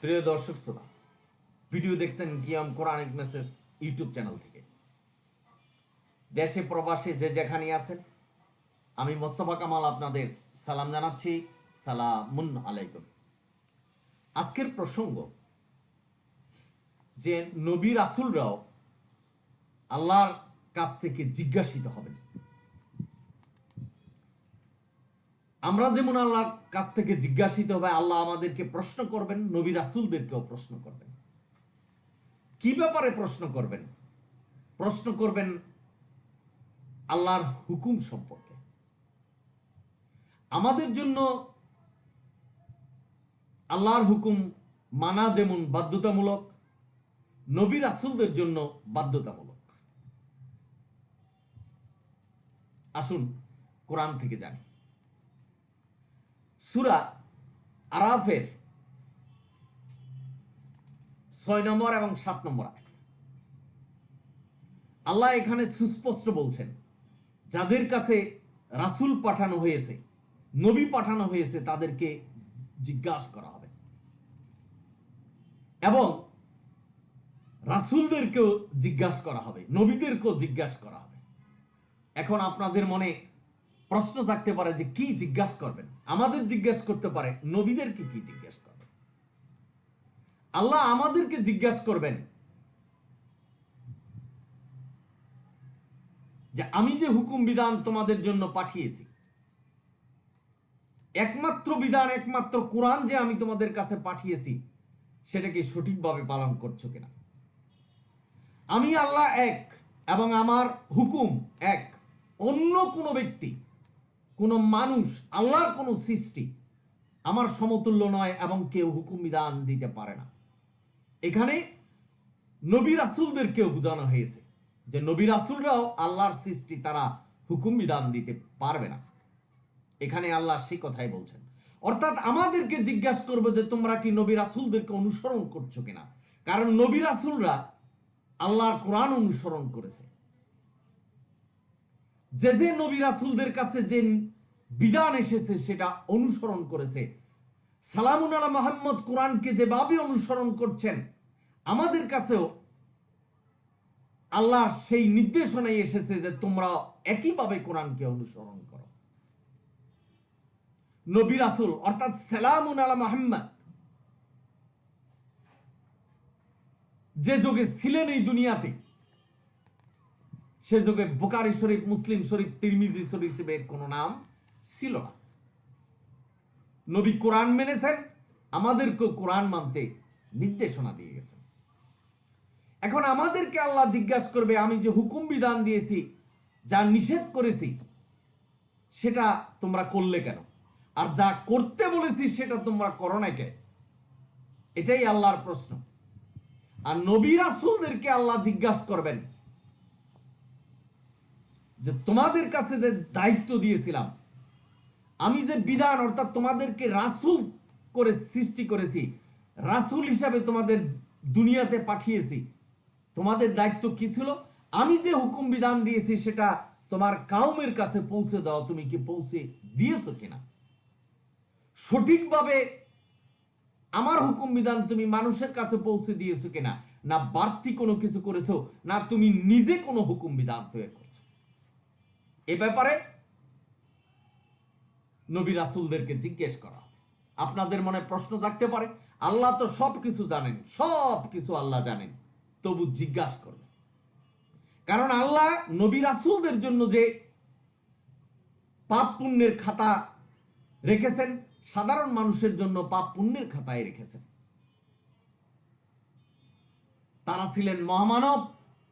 প্রিয় দর্শক শ্রোতা, ভিডিও দেখছেন কিয়াম কোরআনিক মেসেজ ইউটিউব চ্যানেল থেকে। দেশে প্রবাসে যে যেখানে আছেন, আমি মোস্তফা কামাল আপনাদের সালাম জানাচ্ছি। সালামুন আলাইকুম। আজকের প্রসঙ্গ যে নবী রাসূলরাও আল্লাহর কাছ থেকে জিজ্ঞাসিত হবেন। আমরা যেমন আল্লাহর কাছ থেকে জিজ্ঞাসিত হবে, আল্লাহ আমাদেরকে প্রশ্ন করবেন, নবী রাসূলদেরকেও প্রশ্ন করবেন। কি ব্যাপারে প্রশ্ন করবেন? প্রশ্ন করবেন আল্লাহর হুকুম সম্পর্কে। আমাদের জন্য আল্লাহর হুকুম মানা যেমন বাধ্যতামূলক, নবী রাসূলদের জন্য বাধ্যতামূলক। আসুন কোরআন থেকে জানি। সূরা আরাফের 6 নম্বর এবং 7 নম্বর আয়াত। আল্লাহ এখানে সুস্পষ্ট বলছেন, যাদের কাছে রাসূল পাঠানো হয়েছে, নবী পাঠানো হয়েছে, তাদেরকে জিজ্ঞাসা করা হবে এবং রাসূলদেরকেও জিজ্ঞাসা করা হবে, নবীদেরকেও জিজ্ঞাসা করা হবে। এখন আপনাদের মনে প্রশ্ন জাগতে পারে যে কি জিজ্ঞাসা করবেন? আমাদের জিজ্ঞাসা করতে পারে, নবীদেরকে কি জিজ্ঞাসা করবেন? আল্লাহ আমাদেরকে জিজ্ঞাসা করবেন যে আমি যে হুকুম বিধান তোমাদের জন্য পাঠিয়েছি, একমাত্র বিধান, একমাত্র কোরআন যে আমি তোমাদের কাছে পাঠিয়েছি, সেটাকে সঠিকভাবে পালন করছো কিনা। আমি আল্লাহ এক এবং আমার হুকুম এক। অন্য কোনো ব্যক্তি, কোনো মানুষ, আল্লাহর কোনো সৃষ্টি আমার সমতুল্য নয় এবং কেউ হুকুম বিধান দিতে পারে না। এখানে নবী রাসূলদেরকেও বোঝানো হয়েছে যে নবী রাসূলরাও আল্লাহর সৃষ্টি, তারা হুকুম বিধান দিতে পারবে না। এখানে আল্লাহ সেই কথাই বলছেন। অর্থাৎ আমাদেরকে জিজ্ঞাসা করবে যে তোমরা কি নবী রাসূলদেরকে অনুসরণ করছো কিনা। কারণ নবী রাসূলরা আল্লাহর কোরআন অনুসরণ করেছে। যে যে নবী রাসূলদের কাছে যে বিধান এসেছে সেটা অনুসরণ করেছে। সালামুন আলা মুহাম্মদ কোরআনকে যেভাবে অনুসরণ করছেন, আমাদের কাছেও আল্লাহ সেই নির্দেশনাই এসেছে যে তোমরা একইভাবে কোরআনকে অনুসরণ করো। নবী রাসূল অর্থাৎ সালামুন আলা মুহাম্মদ যে যুগে ছিলেন এই দুনিয়াতে, সে যুগে বুখারী শরীফ, মুসলিম শরীফ, তিরমিজি শরীফের কোনো নাম ছিল না। নবী কোরআন মেনেছেন, আমাদেরকেও কোরআন মানতে নির্দেশনা দিয়ে গেছেন। এখন আমাদেরকে আল্লাহ জিজ্ঞাসা করবে, আমি যে হুকুম বিধান দিয়েছি, যা নিষেধ করেছি, সেটা তোমরা করলে কেন? আর যা করতে বলেছি সেটা তোমরা করো না কেন? এটাই আল্লাহর প্রশ্ন। আর নবী রাসূলদেরকে আল্লাহ জিজ্ঞাসা করবেন যে তোমাদের কাছে যে দায়িত্ব দিয়েছিলাম, আমি যে বিধান অর্থাৎ তোমাদেরকে রাসূল করে সৃষ্টি করেছি, রাসূল হিসাবে তোমাদের দুনিয়াতে পাঠিয়েছি, তোমাদের দায়িত্ব কি ছিল? আমি যে হুকুম বিধান দিয়েছি সেটা তোমার কাউমের কাছে পৌঁছে দাও। তুমি কি পৌঁছে দিয়েছো কিনা? সঠিকভাবে আমার হুকুম বিধান তুমি মানুষের কাছে পৌঁছে দিয়েছো কিনা? না বাড়তি কোনো কিছু করেছো, না তুমি নিজে কোনো হুকুম বিধান তৈরি করছো? এ ব্যাপারে নবী রাসূলদেরকে জিজ্ঞেস করা। আপনাদের মনে প্রশ্ন জাগতে পারে, আল্লাহ তো সব কিছু জানেন, সব কিছু আল্লাহ জানেন, তবু জিজ্ঞাসা করবে। কারণ আল্লাহ নবী রাসূলদের জন্য যে পাপ পুণ্যের খাতা রেখেছেন, সাধারণ মানুষের জন্য পাপ পুণ্যের খাতায় রেখেছেন। তারা ছিলেন মহামানব,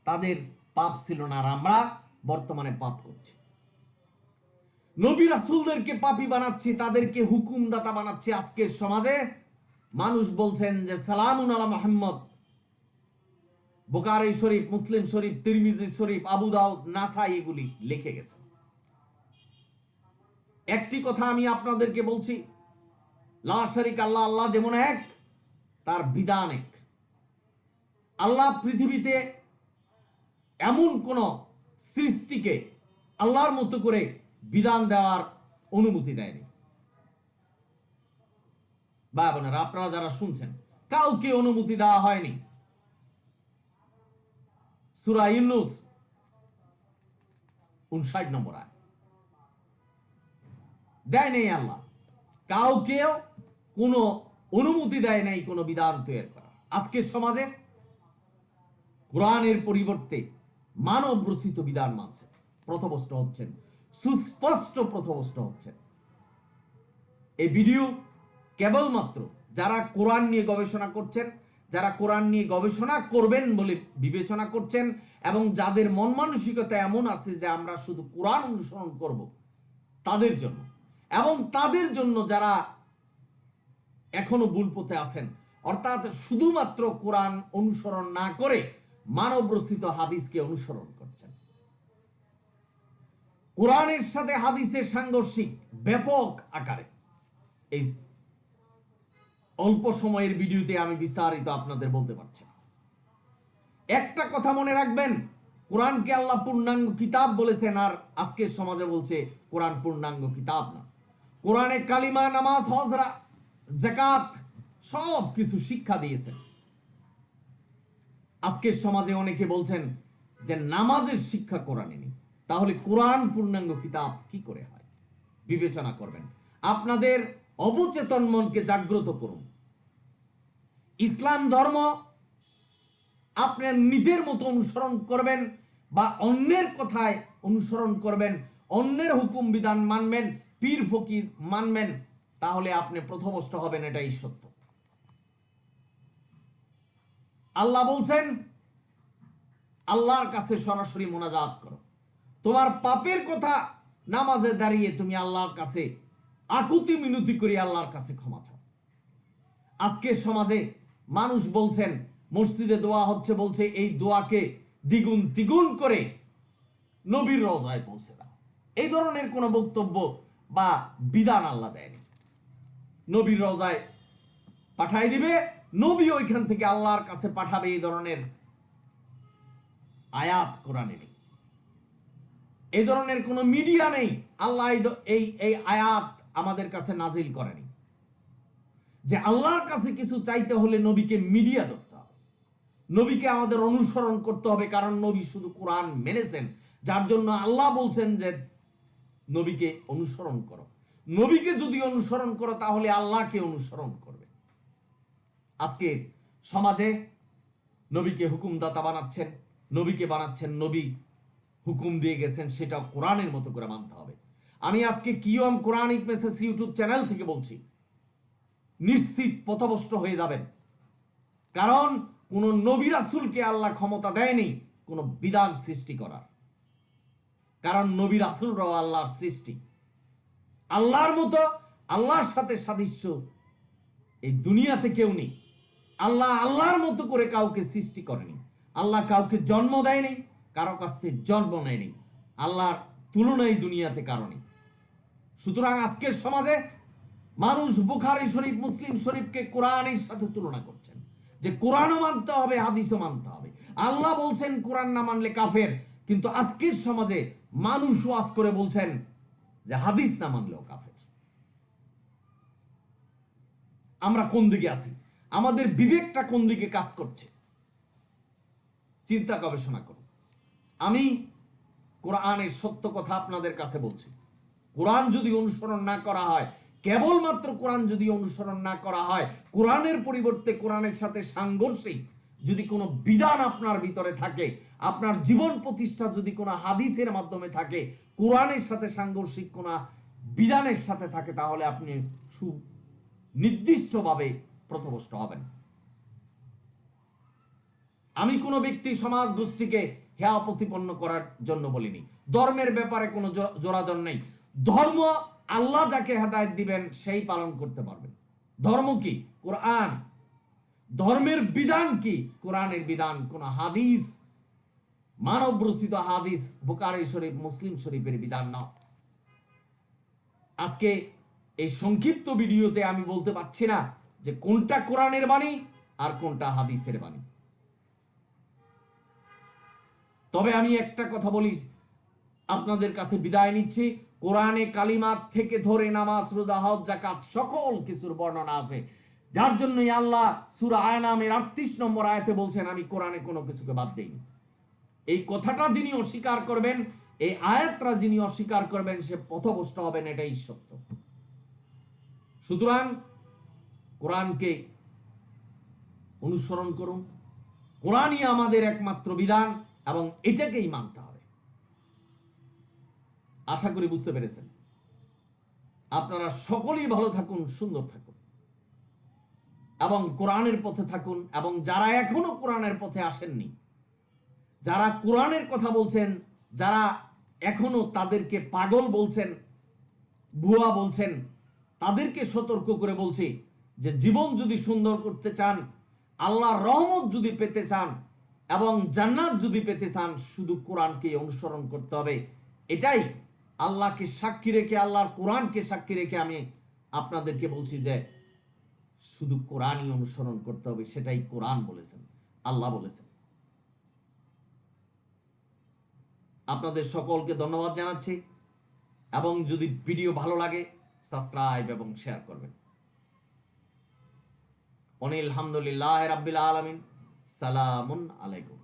তাদের পাপ ছিল না, আর আমরা বর্তমানে পাপ করছি। নবী রাসূলদেরকে পাপী বানাচ্ছি, তাদেরকে হুকুমদাতা বানাচ্ছি। আজকের সমাজে মানুষ বলছেন যে সালামুন আলা মুহাম্মদ, বুখারী শরীফ, মুসলিম শরীফ, তিরমিজি শরীফ, আবু দাউদ, নাসাই এগুলি লিখে গেছে। একটি কথা আমি আপনাদেরকে বলছি, লা শারীকা আল্লাহ, আল্লাহ যেমন এক, তার বিধান এক। আল্লাহ পৃথিবীতে এমন কোন সৃষ্টিকে আল্লাহর মতো করে বিধান দেওয়ার অনুমতি দেয়নি। ভাই বোনেরা, আপনারা যারা শুনছেন, কাউকে অনুমতি দেওয়া হয়নি। সূরা ইউনূস 59 নম্বর আয়াত। দেয় নেই আল্লাহ, কাউকেও কোনো অনুমতি দেয় নাই কোনো বিধান তৈরি করা। আজকের সমাজে কোরআনের পরিবর্তে মানব রচিত বিধান মানছে, পথভ্রষ্ট হচ্ছেন, সুস্পষ্ট পথভ্রষ্ট হচ্ছেন। এই ভিডিও কেবলমাত্র যারা কোরআন নিয়ে গবেষণা করছেন, যারা কোরআন নিয়ে গবেষণা করবেন বলে বিবেচনা করছেন, এবং যাদের মন মানসিকতা এমন আছে যে আমরা শুধু কোরআন অনুসরণ করব, তাদের জন্য, এবং তাদের জন্য যারা এখনো ভুল পথে আছেন, অর্থাৎ শুধুমাত্র কোরআন অনুসরণ না করে মানব রচিত হাদিসকে অনুসরণ করছেন। কোরআনের সাথে হাদিসের সাংঘর্ষিক ব্যাপক আকারে এই অল্প সময়ের ভিডিওতে আমি বিস্তারিত আপনাদের বলতে পারছি। একটা কথা মনে রাখবেন, কোরআনকে আল্লাহ পূর্ণাঙ্গ কিতাব বলেছেন, আর আজকের সমাজে বলছে কোরআন পূর্ণাঙ্গ কিতাব না। কোরআনে কালিমা, নামাজ, হজ, যাকাত সব কিছু শিক্ষা দিয়েছেন। আজকের সমাজে অনেকে বলছেন যে নামাজের শিক্ষা কোরআনে নেই, তাহলে কোরআন পূর্ণাঙ্গ কিতাব কি করে হয়? বিবেচনা করবেন, আপনাদের অবচেতন মনকে জাগ্রত করুন। ইসলাম ধর্ম আপনার নিজের মতো অনুসরণ করবেন বা অন্যের কথায় অনুসরণ করবেন, অন্যের হুকুম বিধান মানবেন, পীর ফকির মানবেন, তাহলে আপনি পথভ্রষ্ট হবেন, এটাই সত্য। আল্লাহ বলছেন আল্লাহর কাছে সরাসরি মোনাজাত করো। তোমার পাপের কথা নামাজে দাঁড়িয়ে তুমি আল্লাহর কাছে আকুতি মিনতি করে আল্লাহর কাছে ক্ষমা চাও। আজকের সমাজে মানুষ বলছেন মসজিদে দোয়া হচ্ছে, বলছে এই দোয়াকে দ্বিগুণ তিগুণ করে নবীর রওজায় পৌঁছে দাও। এই ধরনের কোনো বক্তব্য বা বিধান আল্লাহ দেয়নি। নবীর রওজায় পাঠাই দিবে, নবী ওইখান থেকে আল্লাহর কাছে পাঠাবে, এই ধরনের আয়াত কোরআনে নেই। এই ধরনের কোনো মিডিয়া নেই। আল্লাহ এই আয়াত আমাদের কাছে নাজিল করেনি যে আল্লাহর কাছে কিছু চাইতে হলে নবীকে মিডিয়া ধরতে হবে, নবীকে আমাদের অনুসরণ করতে হবে, কারণ নবী শুধু কোরআন মেনেছেন, যার জন্য আল্লাহ বলছেন যে নবীকে অনুসরণ করো। নবীকে যদি অনুসরণ করো তাহলে আল্লাহকে অনুসরণ করবে। আজকে সমাজে নবীকে হুকুমদাতা বানাচ্ছেন, নবীকে বানাচ্ছেন নবী, হুকুম দিয়ে গেছেন, সেটা কোরআনের মতো করে মানতে হবে। আমি আজকে কিয়ম কোরআনিক মেসেজ ইউটিউব চ্যানেল থেকে বলছি, নিশ্চিত পথভ্রষ্ট হয়ে যাবেন। কারণ কোন নবী রাসূলকে আল্লাহ ক্ষমতা দেয়নি কোন বিধান সৃষ্টি করার, কারণ নবী রাসূলরাও আল্লাহর সৃষ্টি। আল্লাহর মতো, আল্লাহর সাথে সাদৃশ্য এই দুনিয়াতে কেউ নেই। আল্লাহ আল্লাহর মতো করে কাউকে সৃষ্টি করেনি। আল্লাহ কাউকে জন্ম দেয়নি, কারো কাছ থেকে জন্ম নেয়নি। আল্লাহর তুলনায় দুনিয়াতে কারণে। সুতরাং আজকের সমাজে মানুষ বুখারী শরীফ, মুসলিম শরীফকে কোরআনের সাথে তুলনা করছেন, যে কোরআনও মানতে হবে, হাদিসও মানতে হবে। আল্লাহ বলছেন কোরআন না মানলে কাফের, কিন্তু আজকের সমাজে মানুষ ওয়াজ করে বলছেন যে হাদিস না মানলেও কাফের। আমরা কোন দিকে আছি? আমাদের বিবেকটা কোন দিকে কাজ করছে? চিন্তা গবেষণা করুন। আমি কোরআনের সত্য কথা আপনাদের কাছে বলছি। কোরআন যদি অনুসরণ না করা হয়, কেবলমাত্র কোরআন যদি অনুসরণ না করা হয়, কোরআনের পরিবর্তে কোরআনের সাথে সাংঘর্ষিক যদি কোনো বিধান আপনার ভিতরে থাকে, আপনার জীবন প্রতিষ্ঠা যদি কোনো হাদিসের মাধ্যমে থাকে, কোরআনের সাথে সাংঘর্ষিক কোনো বিধানের সাথে থাকে, তাহলে আপনি সুনির্দিষ্টভাবে পথভ্রষ্ট হবেন। আমি কোনো ব্যক্তি, সমাজ, গোষ্ঠীকে হেয় প্রতিপন্ন করার জন্য বলিনি। ধর্মের ব্যাপারে কোনো জোরাজোর নেই। ধর্ম আল্লাহ যাকে হেদায়েত দিবেন সেই পালন করতে পারবেন। ধর্ম কি? কোরআন। ধর্মের বিধান কি? কোরআনের বিধান। কোন হাদিস, মানব রচিত হাদিস, বুখারী শরীফ, মুসলিম শরীফের বিধান না। আজকে এই সংক্ষিপ্ত ভিডিওতে আমি বলতে পারছি না যে কোনটা কোরআনের বাণী আর কোনটা হাদিসের বাণী। তবে আমি একটা কথা বলি, আপনাদের কাছে বিদায় নিচ্ছি। কোরআনে কালিমাত থেকে ধরে নামাজ, রোজা, হজ, যাকাত সকল কিছুর বর্ণনা আছে, যার জন্যই আল্লাহ সূরা আনামের 38 নম্বর আয়াতে বলছেন, আমি কোরআনে কোনো কিছুকে বাদ দেইনি। এই কথাটা যিনি অস্বীকার করবেন, এই আয়াতটা যিনি অস্বীকার করবেন, সে পথভ্রষ্ট হবেন, এটাই সত্য। সুতরাং কোরআনকে অনুসরণ করুন, কোরআনই আমাদের একমাত্র বিধান এবং এটাকেই মানতে হবে। আশা করি বুঝতে পেরেছেন। আপনারা সকলেই ভালো থাকুন, সুন্দর থাকুন এবং কোরআনের পথে থাকুন। এবং যারা এখনো কোরআনের পথে আসেননি, যারা কোরআনের কথা বলছেন, যারা এখনো তাদেরকে পাগল বলছেন, ভুয়া বলছেন, তাদেরকে সতর্ক করে বলছি যে জীবন যদি সুন্দর করতে চান, আল্লাহর রহমত যদি পেতে চান এবং জান্নাত যদি পেতে চান, শুধু কোরআনকে অনুসরণ করতে হবে। এটাই আল্লাহকে সাক্ষী রেখে, আল্লাহর কোরআনকে সাক্ষী রেখে আমি আপনাদেরকে বলছি যে শুধু কোরআনই অনুসরণ করতে হবে। সেটাই কোরআন বলেছেন, আল্লাহ বলেছেন। আপনাদের সকলকে ধন্যবাদ জানাচ্ছি এবং যদি ভিডিও ভালো লাগে সাবস্ক্রাইব এবং শেয়ার করবেন। অনিল হামদুলিল্লাহ রাব্বিল আলামিন। সালামুন আলাইকুম।